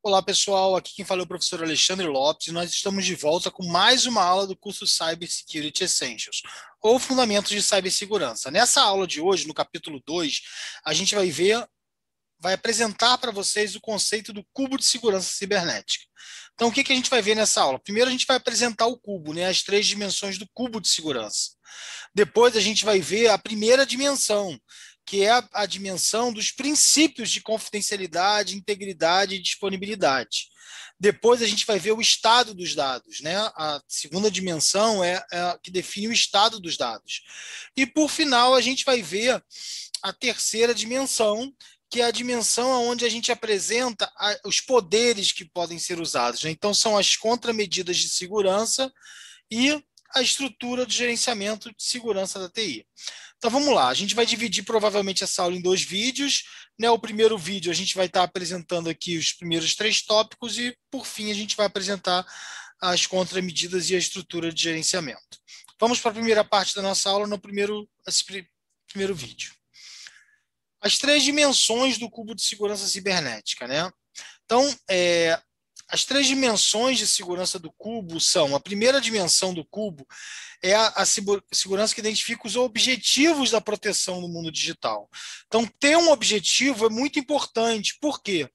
Olá, pessoal. Aqui quem fala é o professor Alexandre Lopes e nós estamos de volta com mais uma aula do curso Cybersecurity Essentials, ou Fundamentos de Cibersegurança. Nessa aula de hoje, no capítulo 2, a gente vai apresentar para vocês o conceito do cubo de segurança cibernética. Então, o que a gente vai ver nessa aula? Primeiro, a gente vai apresentar o cubo, né, as três dimensões do cubo de segurança. Depois, a gente vai ver a primeira dimensão, que é a dimensão dos princípios de confidencialidade, integridade e disponibilidade. Depois, a gente vai ver o estado dos dados, né? A segunda dimensão é a que define o estado dos dados. E, por final, a gente vai ver a terceira dimensão, que é a dimensão onde a gente apresenta os poderes que podem ser usados, né? Então, são as contramedidas de segurança e a estrutura de gerenciamento de segurança da TI. Então vamos lá, a gente vai dividir provavelmente essa aula em dois vídeos, né? O primeiro vídeo a gente vai estar apresentando aqui os primeiros três tópicos e, por fim, a gente vai apresentar as contramedidas e a estrutura de gerenciamento. Vamos para a primeira parte da nossa aula no primeiro vídeo. As três dimensões do cubo de segurança cibernética, né? Então, as três dimensões de segurança do cubo são: a primeira dimensão do cubo é a segurança que identifica os objetivos da proteção no mundo digital. Então, ter um objetivo é muito importante. Por quê?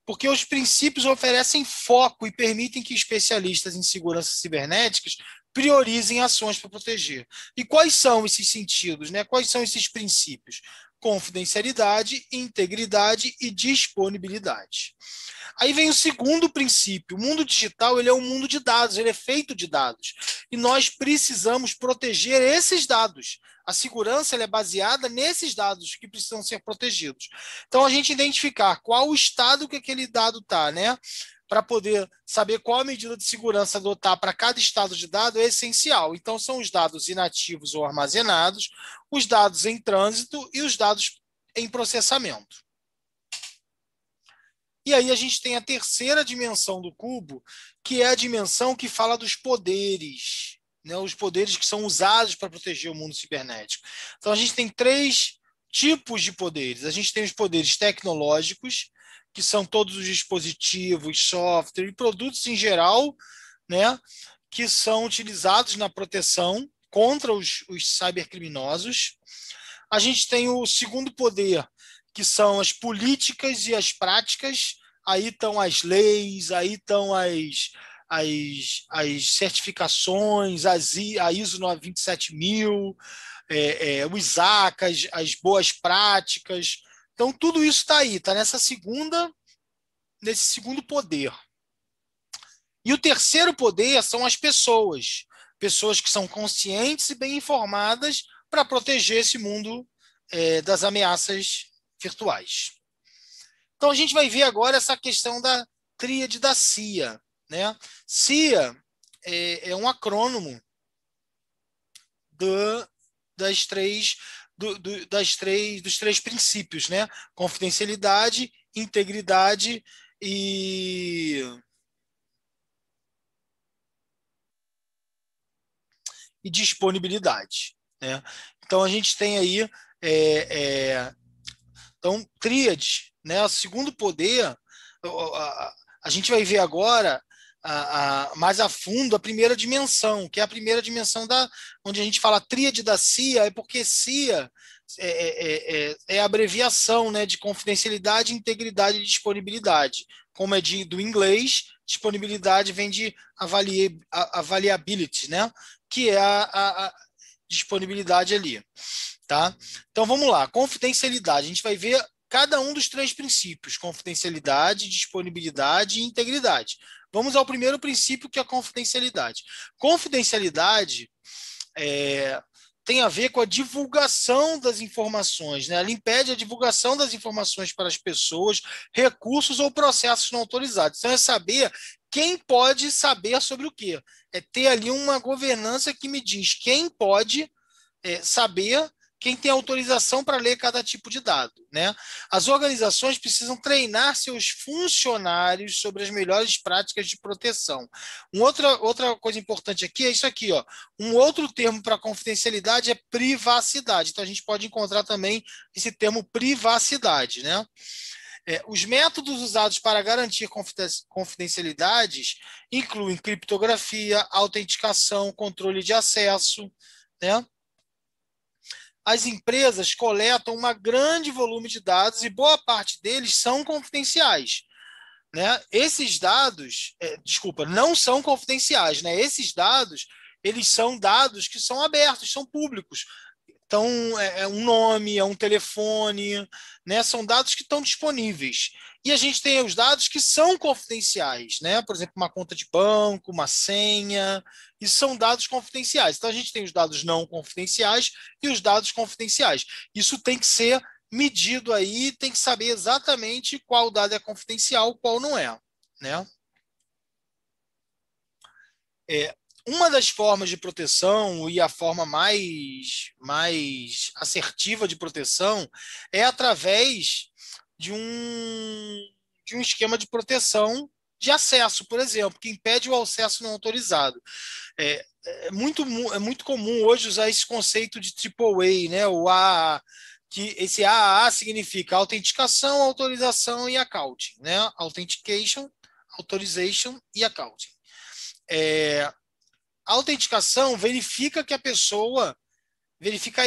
Porque os princípios oferecem foco e permitem que especialistas em segurança cibernéticas priorizem ações para proteger. E quais são esses sentidos, né? Quais são esses princípios? Confidencialidade, integridade e disponibilidade. Aí vem o segundo princípio. O mundo digital ele é um mundo de dados, ele é feito de dados. E nós precisamos proteger esses dados. A segurança ela é baseada nesses dados que precisam ser protegidos. Então, a gente identificar qual o estado que aquele dado está, né? Para poder saber qual a medida de segurança adotar para cada estado de dado é essencial. Então, são os dados inativos ou armazenados, os dados em trânsito e os dados em processamento. E aí a gente tem a terceira dimensão do cubo, que é a dimensão que fala dos poderes, né? Os poderes que são usados para proteger o mundo cibernético. Então a gente tem três tipos de poderes. A gente tem os poderes tecnológicos, que são todos os dispositivos, software e produtos em geral, né? Que são utilizados na proteção contra os cybercriminosos. A gente tem o segundo poder, que são as políticas e as práticas. Aí estão as leis, aí estão as certificações, a ISO 27000, o ISAC, as boas práticas. Então, tudo isso está aí, está nesse segundo poder. E o terceiro poder são as pessoas. Pessoas que são conscientes e bem informadas para proteger esse mundo das ameaças virtuais. Então, a gente vai ver agora essa questão da tríade da CIA, né? CIA é um acrônimo dos três princípios, né? Confidencialidade, integridade e disponibilidade, né? Então, a gente tem aí então, tríade, né? O segundo poder, a gente vai ver agora mais a fundo a primeira dimensão, que é a primeira dimensão onde a gente fala tríade da CIA, é porque CIA é a abreviação, né, de confidencialidade, integridade e disponibilidade. Como é do inglês, disponibilidade vem de avaliability, né, que é a disponibilidade ali. Tá? Então vamos lá, confidencialidade. A gente vai ver cada um dos três princípios: confidencialidade, disponibilidade e integridade. Vamos ao primeiro princípio, que é a confidencialidade. Confidencialidade tem a ver com a divulgação das informações, né? Ela impede a divulgação das informações para as pessoas, recursos ou processos não autorizados. Então é saber quem pode saber sobre o quê. É ter ali uma governança que me diz quem pode saber, quem tem autorização para ler cada tipo de dado, né? As organizações precisam treinar seus funcionários sobre as melhores práticas de proteção. Outra coisa importante aqui é isso aqui, ó. Um outro termo para confidencialidade é privacidade. Então a gente pode encontrar também esse termo privacidade, né? Os métodos usados para garantir confidencialidades incluem criptografia, autenticação, controle de acesso, né? As empresas coletam um grande volume de dados e boa parte deles são confidenciais, né? Esses dados, desculpa, não são confidenciais, né? Esses dados, eles são dados que são abertos, são públicos. Então, é um nome, é um telefone, né? São dados que estão disponíveis. E a gente tem os dados que são confidenciais, né? Por exemplo, uma conta de banco, uma senha, isso são dados confidenciais. Então, a gente tem os dados não confidenciais e os dados confidenciais. Isso tem que ser medido aí, tem que saber exatamente qual dado é confidencial, qual não é, né? É, uma das formas de proteção e a forma mais assertiva de proteção é através de de um esquema de proteção de acesso, por exemplo, que impede o acesso não autorizado. É muito comum hoje usar esse conceito de AAA, né? O AAA, que esse AAA significa autenticação, autorização e accounting, né? Authentication, authorization e accounting. A autenticação verifica que a pessoa verifica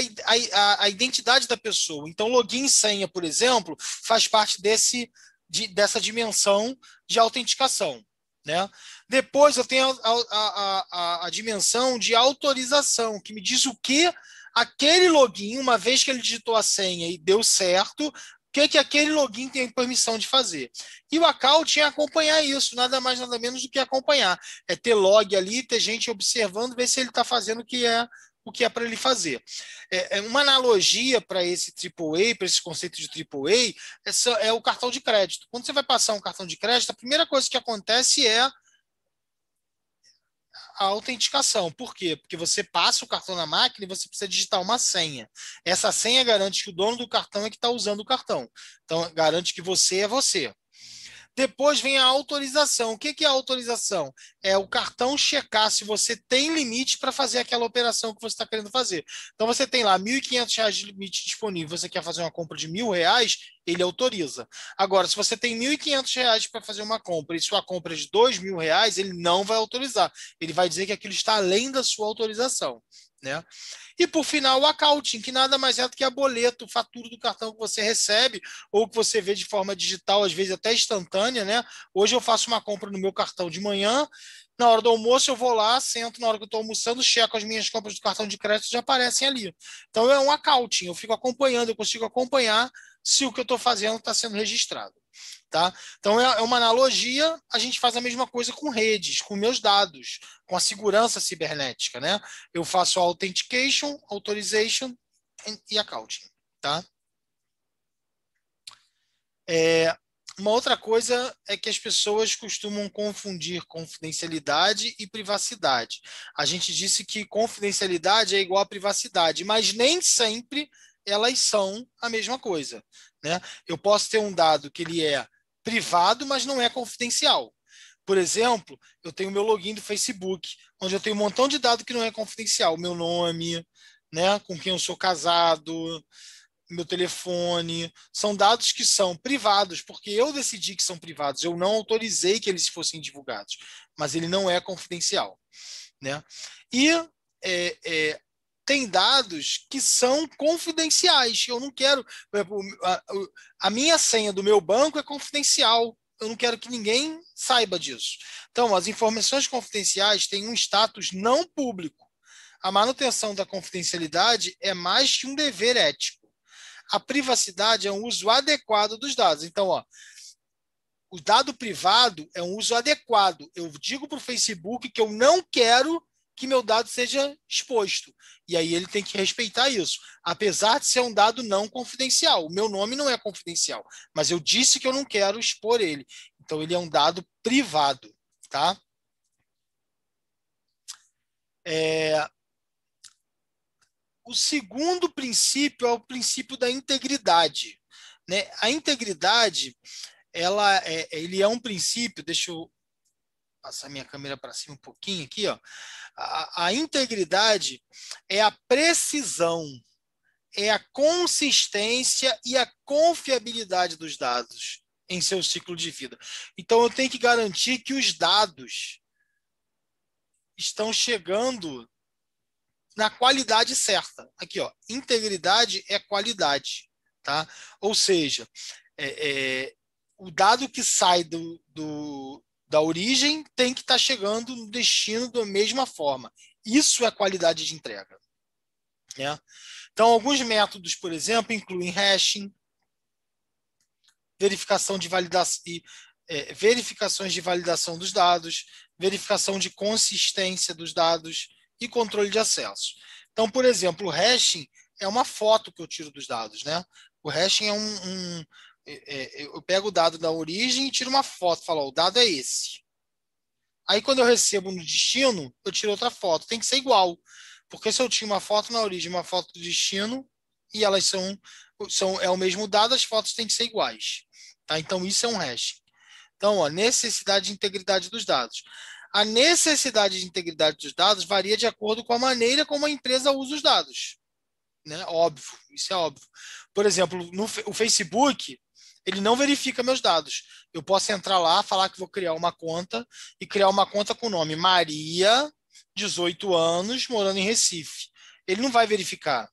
a identidade da pessoa. Então, login e senha, por exemplo, faz parte dessa dimensão de autenticação, né? Depois eu tenho a dimensão de autorização, que me diz o que aquele login, uma vez que ele digitou a senha e deu certo, o que aquele login tem permissão de fazer. E o account é acompanhar isso, nada mais, nada menos do que acompanhar. É ter log ali, ter gente observando, ver se ele está fazendo o que é para ele fazer. Uma analogia para esse AAA, para esse conceito de AAA, é o cartão de crédito. Quando você vai passar um cartão de crédito, a primeira coisa que acontece é a autenticação. Por quê? Porque você passa o cartão na máquina e você precisa digitar uma senha. Essa senha garante que o dono do cartão é que está usando o cartão. Então, garante que você é você. Depois vem a autorização. O que é a autorização? É o cartão checar se você tem limite para fazer aquela operação que você está querendo fazer. Então você tem lá R$ 1.500 de limite disponível, você quer fazer uma compra de R$ 1.000, ele autoriza. Agora, se você tem R$ 1.500 para fazer uma compra e sua compra é de R$ 2.000, ele não vai autorizar. Ele vai dizer que aquilo está além da sua autorização, né? E por final, o accounting, que nada mais é do que a boleto, fatura do cartão que você recebe ou que você vê de forma digital, às vezes até instantânea, né? Hoje eu faço uma compra no meu cartão de manhã, na hora do almoço eu vou lá, sento na hora que eu estou almoçando, checo as minhas compras do cartão de crédito já aparecem ali. Então é um accounting, eu fico acompanhando, eu consigo acompanhar se o que eu estou fazendo está sendo registrado. Tá? Então, é uma analogia, a gente faz a mesma coisa com redes, com meus dados, com a segurança cibernética. Né? Eu faço a authentication, authorization e accounting. Tá? Uma outra coisa é que as pessoas costumam confundir confidencialidade e privacidade. A gente disse que confidencialidade é igual a privacidade, mas nem sempre elas são a mesma coisa. Né? Eu posso ter um dado que ele é privado, mas não é confidencial. Por exemplo, eu tenho o meu login do Facebook, onde eu tenho um montão de dado que não é confidencial, meu nome, né, com quem eu sou casado, meu telefone, são dados que são privados, porque eu decidi que são privados, eu não autorizei que eles fossem divulgados, mas ele não é confidencial, né? E tem dados que são confidenciais. Eu não quero. Por exemplo, a minha senha do meu banco é confidencial. Eu não quero que ninguém saiba disso. Então, as informações confidenciais têm um status não público. A manutenção da confidencialidade é mais que um dever ético. A privacidade é um uso adequado dos dados. Então, ó, o dado privado é um uso adequado. Eu digo para o Facebook que eu não quero que meu dado seja exposto. E aí ele tem que respeitar isso. Apesar de ser um dado não confidencial. O meu nome não é confidencial, mas eu disse que eu não quero expor ele. Então ele é um dado privado, tá? O segundo princípio é o princípio da integridade. Né? A integridade, ele é um princípio, deixa eu passar minha câmera para cima um pouquinho aqui, ó. A integridade é a precisão, é a consistência e a confiabilidade dos dados. em seu ciclo de vida. Então, eu tenho que garantir que os dados estão chegando na qualidade certa. Aqui, ó, integridade é qualidade, tá? Ou seja, o dado que sai da origem tem que estar chegando no destino da mesma forma. Isso é qualidade de entrega, né? Então, alguns métodos, por exemplo, incluem hashing, verificação de validação e verificações de validação dos dados, verificação de consistência dos dados e controle de acesso. Então, por exemplo, o hashing é uma foto que eu tiro dos dados, né? O hashing eu pego o dado da origem e tiro uma foto, falo, ó, o dado é esse. Aí, quando eu recebo no destino, eu tiro outra foto. Tem que ser igual. Porque se eu tinha uma foto na origem e uma foto do destino, e elas é o mesmo dado, as fotos têm que ser iguais. Tá? Então, isso é um hash. Então, ó, necessidade de integridade dos dados. A necessidade de integridade dos dados varia de acordo com a maneira como a empresa usa os dados. Né? Óbvio, isso é óbvio. Por exemplo, o Facebook, ele não verifica meus dados. Eu posso entrar lá, falar que vou criar uma conta e criar uma conta com o nome Maria, 18 anos, morando em Recife. Ele não vai verificar.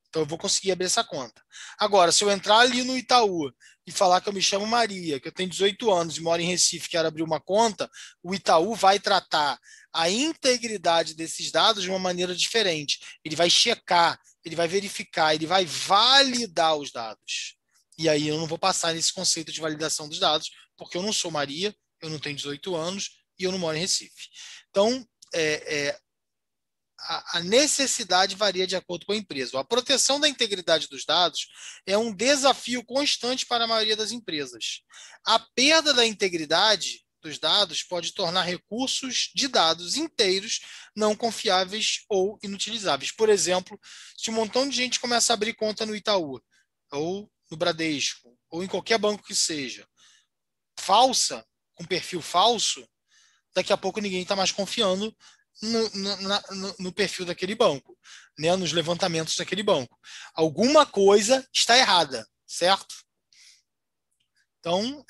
Então eu vou conseguir abrir essa conta. Agora, se eu entrar ali no Itaú e falar que eu me chamo Maria, que eu tenho 18 anos e moro em Recife, quero abrir uma conta, o Itaú vai tratar a integridade desses dados de uma maneira diferente. Ele vai checar, ele vai verificar, ele vai validar os dados. E aí eu não vou passar nesse conceito de validação dos dados, porque eu não sou Maria, eu não tenho 18 anos e eu não moro em Recife. Então, a necessidade varia de acordo com a empresa. A proteção da integridade dos dados é um desafio constante para a maioria das empresas. A perda da integridade dos dados pode tornar recursos de dados inteiros não confiáveis ou inutilizáveis. Por exemplo, se um montão de gente começa a abrir conta no Itaú, ou no Bradesco, ou em qualquer banco que seja, falsa, com perfil falso, daqui a pouco ninguém está mais confiando no perfil daquele banco, né, nos levantamentos daquele banco. Alguma coisa está errada, certo? Então,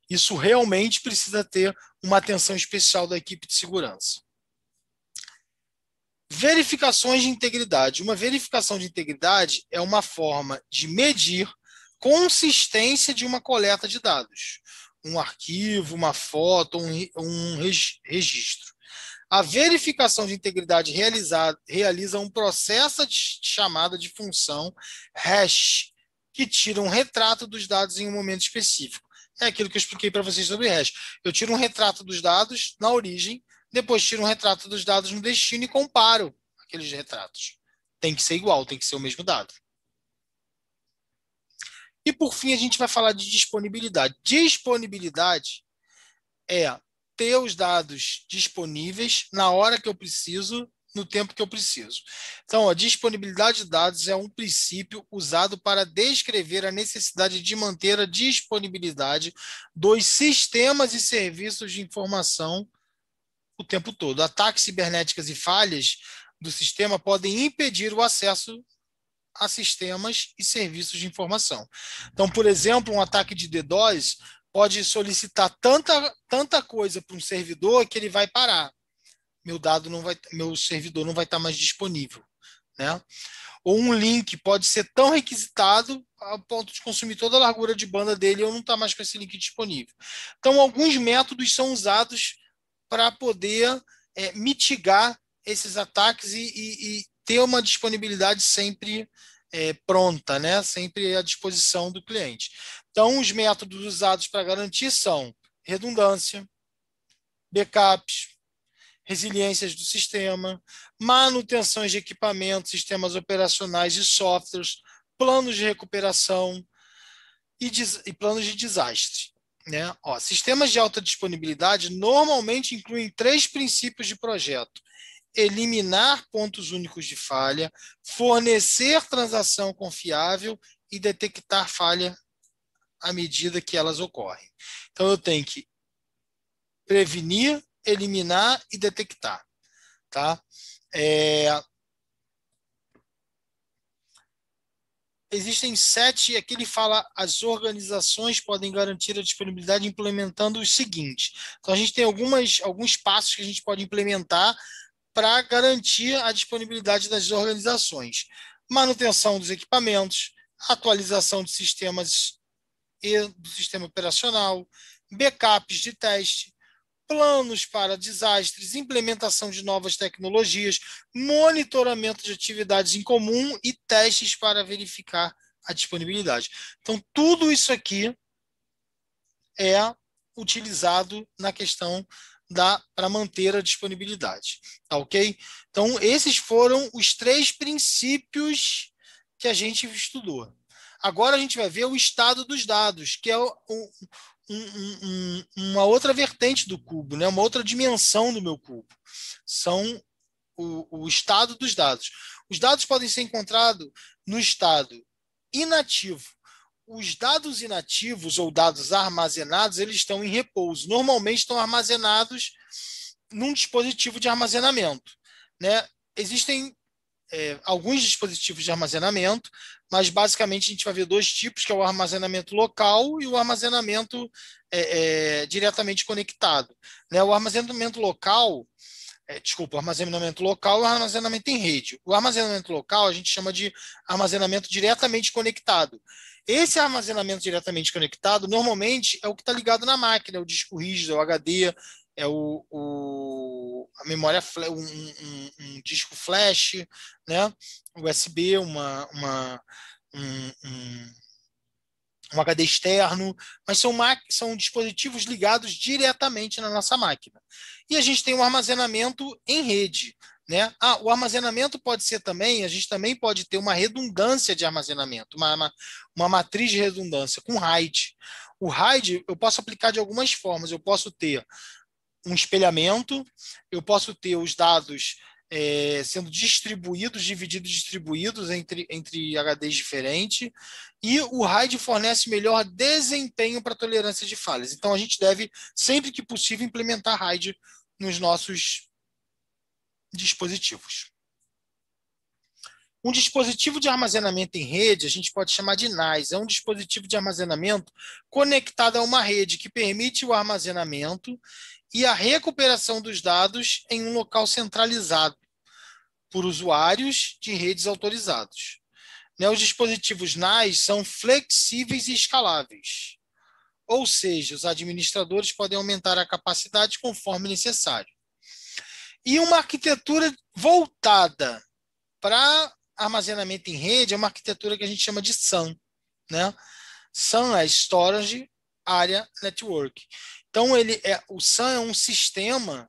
isso realmente precisa ter uma atenção especial da equipe de segurança. Verificações de integridade. Uma verificação de integridade é uma forma de medir consistência de uma coleta de dados, um arquivo, uma foto, um registro. A verificação de integridade realiza um processo de chamada de função hash, que tira um retrato dos dados em um momento específico. É aquilo que eu expliquei para vocês sobre hash. Eu tiro um retrato dos dados na origem, depois tiro um retrato dos dados no destino e comparo aqueles retratos. Tem que ser igual, tem que ser o mesmo dado. E por fim, a gente vai falar de disponibilidade. Disponibilidade é ter os dados disponíveis na hora que eu preciso, no tempo que eu preciso. Então, a disponibilidade de dados é um princípio usado para descrever a necessidade de manter a disponibilidade dos sistemas e serviços de informação o tempo todo. Ataques cibernéticos e falhas do sistema podem impedir o acesso a sistemas e serviços de informação. Então, por exemplo, um ataque de DDoS pode solicitar tanta coisa para um servidor que ele vai parar. Meu servidor não vai estar mais disponível, né? Ou um link pode ser tão requisitado a ponto de consumir toda a largura de banda dele e eu não estar mais com esse link disponível. Então, alguns métodos são usados para poder mitigar esses ataques e ter uma disponibilidade sempre pronta, né? Sempre à disposição do cliente. Então, os métodos usados para garantir são redundância, backups, resiliências do sistema, manutenções de equipamentos, sistemas operacionais e softwares, planos de recuperação e planos de desastre. Né? Ó, sistemas de alta disponibilidade normalmente incluem 3 princípios de projeto: eliminar pontos únicos de falha, fornecer transação confiável e detectar falha à medida que elas ocorrem. Então, eu tenho que prevenir, eliminar e detectar. Tá? existem 7, aqui ele fala, as organizações podem garantir a disponibilidade implementando o seguinte. Então, a gente tem alguns passos que a gente pode implementar para garantir a disponibilidade das organizações. Manutenção dos equipamentos, atualização de sistemas e do sistema operacional, backups de teste, planos para desastres, implementação de novas tecnologias, monitoramento de atividades em comum e testes para verificar a disponibilidade. Então, tudo isso aqui é utilizado na questão para manter a disponibilidade. Tá ok? Então, esses foram os 3 princípios que a gente estudou. Agora a gente vai ver o estado dos dados, que é uma outra vertente do cubo, né? Uma outra dimensão do meu cubo. São o estado dos dados. Os dados podem ser encontrados no estado inativo. Os dados inativos ou dados armazenados, eles estão em repouso. Normalmente estão armazenados num dispositivo de armazenamento, né? Existem alguns dispositivos de armazenamento, mas basicamente a gente vai ver 2 tipos, que é o armazenamento local e o armazenamento diretamente conectado. Né? O armazenamento local, o armazenamento local e o armazenamento em rede. O armazenamento local a gente chama de armazenamento diretamente conectado. Esse armazenamento diretamente conectado, normalmente, é o que está ligado na máquina, é o disco rígido, é o HD, é a memória, um disco flash, né? USB, um HD externo, mas são dispositivos ligados diretamente na nossa máquina. E a gente tem um armazenamento em rede. Né? O armazenamento pode ser também, a gente também pode ter uma redundância de armazenamento, uma matriz de redundância com RAID. O RAID eu posso aplicar de algumas formas, eu posso ter um espelhamento, eu posso ter os dados sendo distribuídos entre HDs diferentes, e o RAID fornece melhor desempenho para tolerância de falhas. Então, a gente deve, sempre que possível, implementar RAID nos nossos dispositivos. Um dispositivo de armazenamento em rede, a gente pode chamar de NAS, é um dispositivo de armazenamento conectado a uma rede que permite o armazenamento e a recuperação dos dados em um local centralizado por usuários de redes autorizados. Os dispositivos NAS são flexíveis e escaláveis, ou seja, os administradores podem aumentar a capacidade conforme necessário. E uma arquitetura voltada para armazenamento em rede é uma arquitetura que a gente chama de SAN. Né? SAN é Storage Area Network. Então, o SAN é um sistema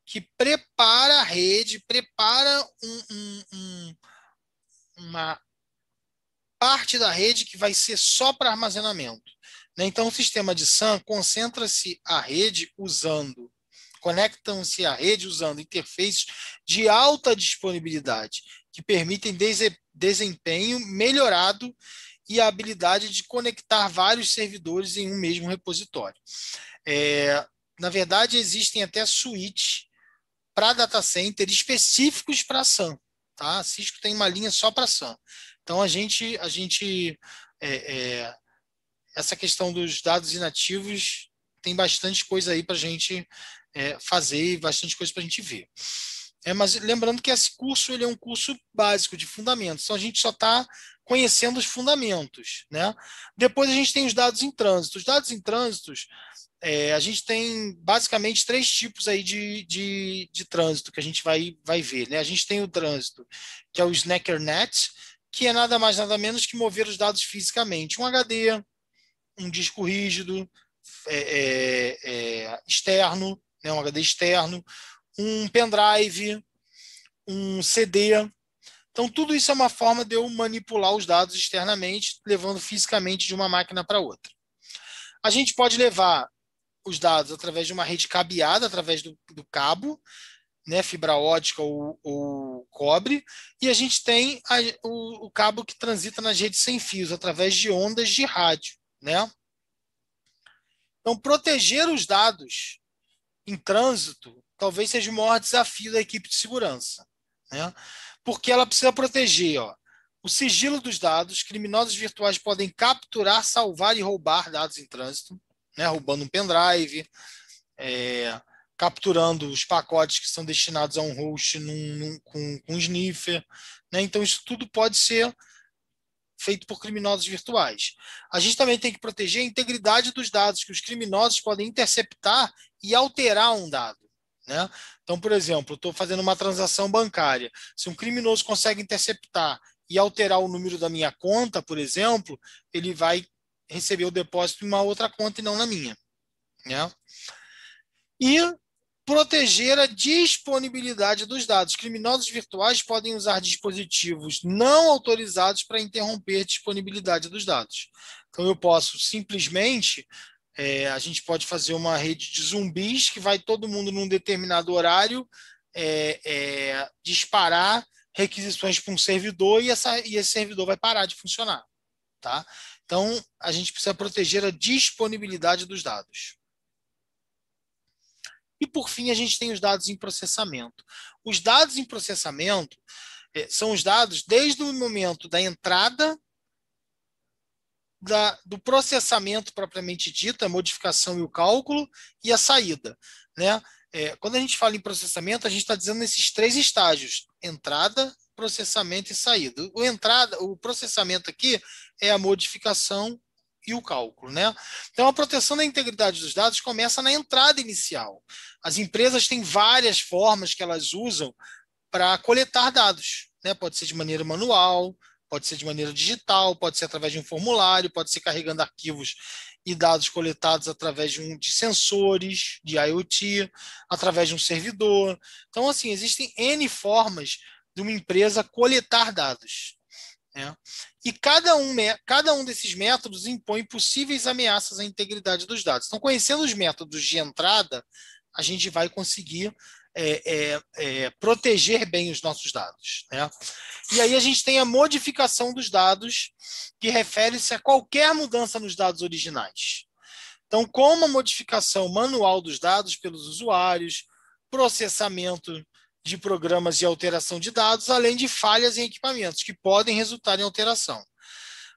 que prepara a rede, prepara uma parte da rede que vai ser só para armazenamento. Né? Então, o sistema de SAN concentra-se a rede conectam-se à rede usando interfaces de alta disponibilidade, que permitem desempenho melhorado e a habilidade de conectar vários servidores em um mesmo repositório. Na verdade, existem até switches para data center específicos para SAN. Tá? A Cisco tem uma linha só para SAN. Então, essa questão dos dados inativos tem bastante coisa aí para a gente fazer e bastante coisa para a gente ver. Mas lembrando que esse curso ele é um curso básico de fundamentos, então a gente só está conhecendo os fundamentos. Né? Depois a gente tem os dados em trânsito. Os dados em trânsitos, a gente tem basicamente 3 tipos aí de trânsito que a gente vai ver. Né? A gente tem o trânsito, que é o SnackerNet, que é nada mais nada menos que mover os dados fisicamente. Um HD, um disco rígido externo, né? Um HD externo, um pendrive, um CD. Então, tudo isso é uma forma de eu manipular os dados externamente, levando fisicamente de uma máquina para outra. A gente pode levar os dados através de uma rede cabeada, através do cabo, né, fibra ótica ou cobre, e a gente tem o cabo que transita nas redes sem fios, através de ondas de rádio. Né? Então, proteger os dados em trânsito talvez seja o maior desafio da equipe de segurança. Né? Porque ela precisa proteger O sigilo dos dados. Criminosos virtuais podem capturar, salvar e roubar dados em trânsito, né, roubando um pendrive, capturando os pacotes que são destinados a um host com um sniffer. Né? Então, isso tudo pode ser feito por criminosos virtuais. A gente também tem que proteger a integridade dos dados, que os criminosos podem interceptar e alterar um dado. Né? Então, por exemplo, eu estou fazendo uma transação bancária. Se um criminoso consegue interceptar e alterar o número da minha conta, por exemplo, ele vai receber o depósito em uma outra conta e não na minha. Né? E proteger a disponibilidade dos dados. Criminosos virtuais podem usar dispositivos não autorizados para interromper a disponibilidade dos dados. Então, eu posso simplesmente, a gente pode fazer uma rede de zumbis que vai todo mundo num determinado horário disparar requisições para um servidor e esse servidor vai parar de funcionar. Tá? Então, a gente precisa proteger a disponibilidade dos dados. E, por fim, a gente tem os dados em processamento. Os dados em processamento são os dados desde o momento da entrada do processamento propriamente dito, a modificação e o cálculo, e a saída. Né? Quando a gente fala em processamento, a gente está dizendo nesses 3 estágios: entrada, processamento e saída. O processamento aqui é a modificação e o cálculo. Né? Então, a proteção da integridade dos dados começa na entrada inicial. As empresas têm várias formas que elas usam para coletar dados. Né? Pode ser de maneira manual, pode ser de maneira digital, pode ser através de um formulário, pode ser carregando arquivos e dados coletados através de sensores, de IoT, através de um servidor. Então, assim, existem N formas de uma empresa coletar dados. Né? E cada um desses métodos impõe possíveis ameaças à integridade dos dados. Então, conhecendo os métodos de entrada, a gente vai conseguir proteger bem os nossos dados. Né? E aí a gente tem a modificação dos dados, que refere-se a qualquer mudança nos dados originais. Então, como a modificação manual dos dados pelos usuários, processamento de programas de alteração de dados, além de falhas em equipamentos, que podem resultar em alteração.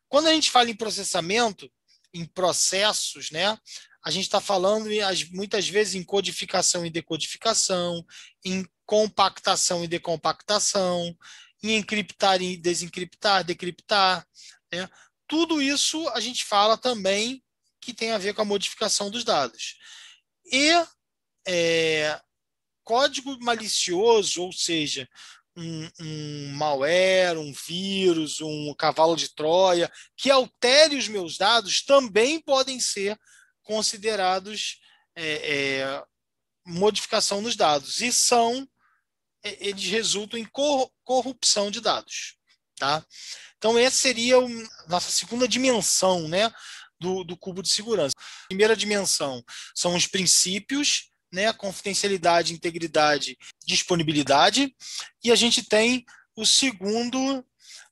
Quando a gente fala em processamento, em processos, né, a gente está falando muitas vezes em codificação e decodificação, em compactação e decompactação, em encriptar e desencriptar, decriptar. Né? Tudo isso a gente fala também que tem a ver com a modificação dos dados. E código malicioso, ou seja, um malware, um vírus, um cavalo de Troia, que altere os meus dados, também podem ser considerados modificação dos dados. E eles resultam em corrupção de dados. Tá? Então, essa seria a nossa segunda dimensão, né, do cubo de segurança. A primeira dimensão são os princípios, né, confidencialidade, integridade, disponibilidade, e a gente tem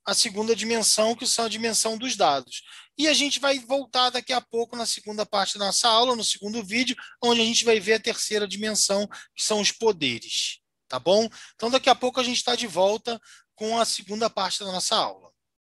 a segunda dimensão, que são a dimensão dos dados. E a gente vai voltar daqui a pouco na segunda parte da nossa aula, no segundo vídeo, onde a gente vai ver a terceira dimensão, que são os poderes. Tá bom? Então, daqui a pouco a gente está de volta com a segunda parte da nossa aula.